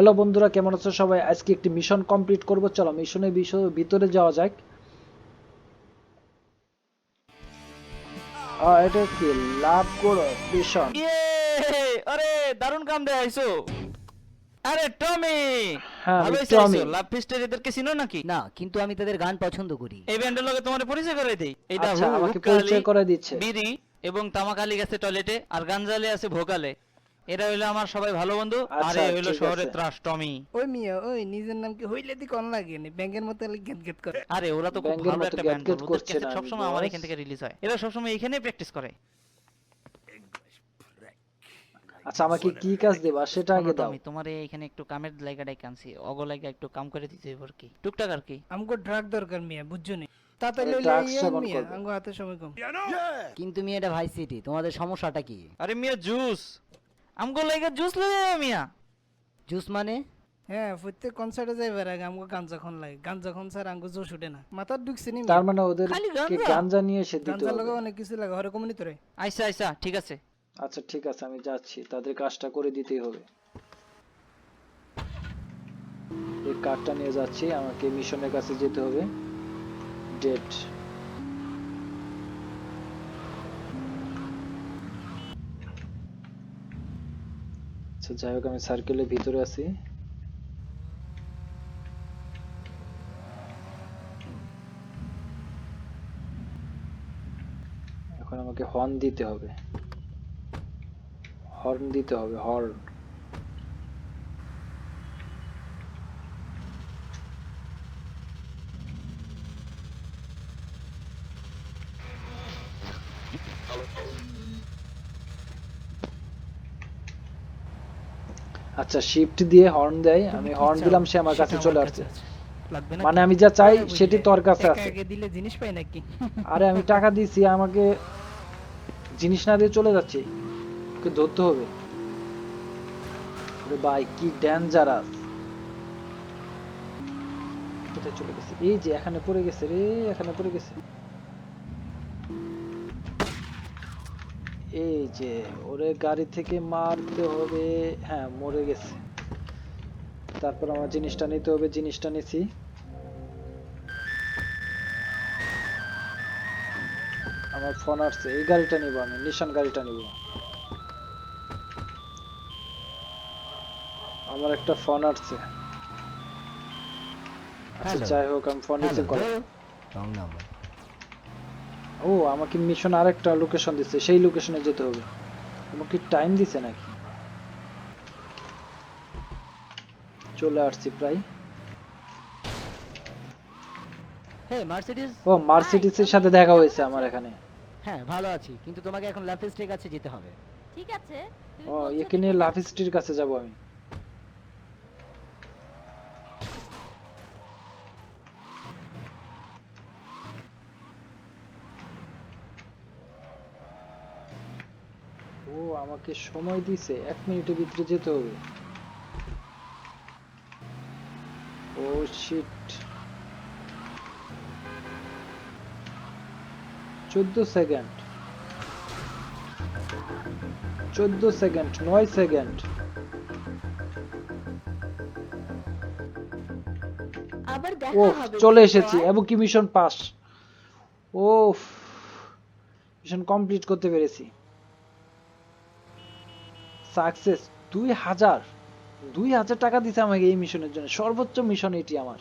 Hello বন্ধুরা, কেমন আছো সবাই? আজকে একটি মিশন কমপ্লিট করব। চলো মিশনের ভিতরে যাওয়া যাক। এটা কি লাভ করো মিশন? আরে দারুণ কাম দেয় আইছো। আরে টমি, হ্যাঁ, আমি ভালো হইছে আইছো। টমি। লাভ ফিস্টের এদেরকে চিনো নাকি? না, কিন্তু আমি তাদের গান পছন্দ করি। এই ব্যান্ডের লগে তোমার পরিচয় করে দেই। এইটা আচ্ছা, আমাকে হুক্কালি, পরিচয় করে দিচ্ছে। বিড়ি এবং তামাকালি গেছে টয়লেটে, আর গাঞ্জালে আছে ভোকালে। এরা হইলো আমার সবাই ভালো বন্ধু। আর আচ্ছা, এ হইলো ঠিক শহরের আছে। ত্রাস টমি। ওই মিয়া ওই নিজের নাম কি হইলে দি কোন লাগে নি ব্যাংকের মতো গেট গেট করে। আরে ওরা তো খুব ব্যাঙের ভালো মতো একটা গ্যাট ব্যান্ড গ্যাট বল। ওদের করছে ক্যাসেট না সবসময় আমার বস। এখান থেকে রিলিজ হয়। এরা সবসময় এখানেই প্র্যাকটিস করে। আচ্ছা, আমাকে কি কাজ দেবা সেটা শোনো আগে দাও। টমি, তোমার এখানে একটু কামের লাইগাটাই কানছি, অগ লাইগা একটু কাম করে দিতে হইব আর কি, টুকটাক আর কি। আমগো ড্রাগ দরকার মিয়া বুঝছো নি তাড়াতাড়ি লই ড্রাগস আইন সেবন মিয়া করবে। আমগো হাতে সময় কম। কিন্তু মিয়া এটা ভাই সিটি, তোমাদের সমস্যাটা কি? আরে মিয়া জুস, আমগো লাইগা জুস লই আয় মিয়া। জুস মানে? হ্যাঁ প্রত্যেক কনসার্টে যাইবার আগে আমগো গাঞ্জা খন লাগে, গাঞ্জা খন স্যার আমগো জোশ উঠে না, মাথার ঢুকছে নি তার মিয়া। মানে খালি ওদেরকে গাঞ্জা? গাঞ্জা নিয়ে এসে দিতে গাঞ্জার হবে। লগে অনেক কিছু লাগে, হরে কমনি তোরে। আইসা আইসা, ঠিক আছে। আচ্ছা, ঠিক আছে, আমি যাচ্ছি। তাদের কাজটা করে দিতেই হবে। এই কার্ডটা নিয়ে যাচ্ছি। আমাকে মিশনের কাছে যেতে হবে। ডেট। আচ্ছা, যাই হোক, আমি সার্কেলের ভিতরে আছি। এখন আমাকে হর্ন দিতে হবে। হর্ন দিতে হবে, হর্ন। আচ্ছা, শিফট দিয়ে হর্ন দেয়। তুমি আমি কি হর্ন চাও? দিলাম, সে আমার সেটা কাছে চলে আমার আসছে। আছে। লাগবে না মানে আমি যা চাই সেটি তোর কাছে টাকা আছে। আগে দিলে জিনিস পাই নাকি? আরে আমি টাকা দিছি, আমাকে জিনিস না দিয়ে চলে যাচ্ছে। ওকে ধরতে হবে। আরে ভাই, কি ডেঞ্জারাস! কোথায় চলে গেছে? এই যে এখানে পড়ে গেছে রে, এখানে পড়ে গেছে। এই যে ওরে গাড়ি থেকে মারতে হবে। হ্যাঁ, মরে গেছে। তারপর আমার জিনিসটা নিতে হবে। জিনিসটা নিছি। আমার ফোন আসছে। এই গাড়িটা নিব, আমি নিশান গাড়িটা নিব। আমার একটা ফোন আসছে। আচ্ছা, হ্যালো যাই হোক, আমি ফোন হ্যালো রিসিভ করলাম। Wrong number. ও, আমাকে মিশন আরেকটা লোকেশন দিচ্ছে, সেই লোকেশনে যেতে হবে। আমাকে টাইম দিছে নাকি? চলে আসছি প্রায়। হে মার্সিডিজ। ও, মার্সিডিজের সাথে দেখা হয়েছে আমার এখানে। হ্যাঁ ভালো আছি, কিন্তু তোমাকে এখন ল্যাফিস্টের কাছে যেতে হবে। ঠিক আছে, তুমি ও, বলছো একে নিয়ে দেখে লাভ যাচ্ছি। স্ট্রির কাছে যাব আমি। ও, আমাকে সময় দিছে, 1 মিনিটের ভিতরে যেতে হবে। ও শিট। 14 সেকেন্ড। 14 second, 9 second. আবার ও, দেখা হবে চলে big এসেছি boy। এবং কি মিশন পাস। ও, মিশন কমপ্লিট করতে পেরেছি। সাকসেস। 2000 টাকা দিছে আমাকে এই মিশনের জন্য। সর্বোচ্চ মিশন এটি আমার।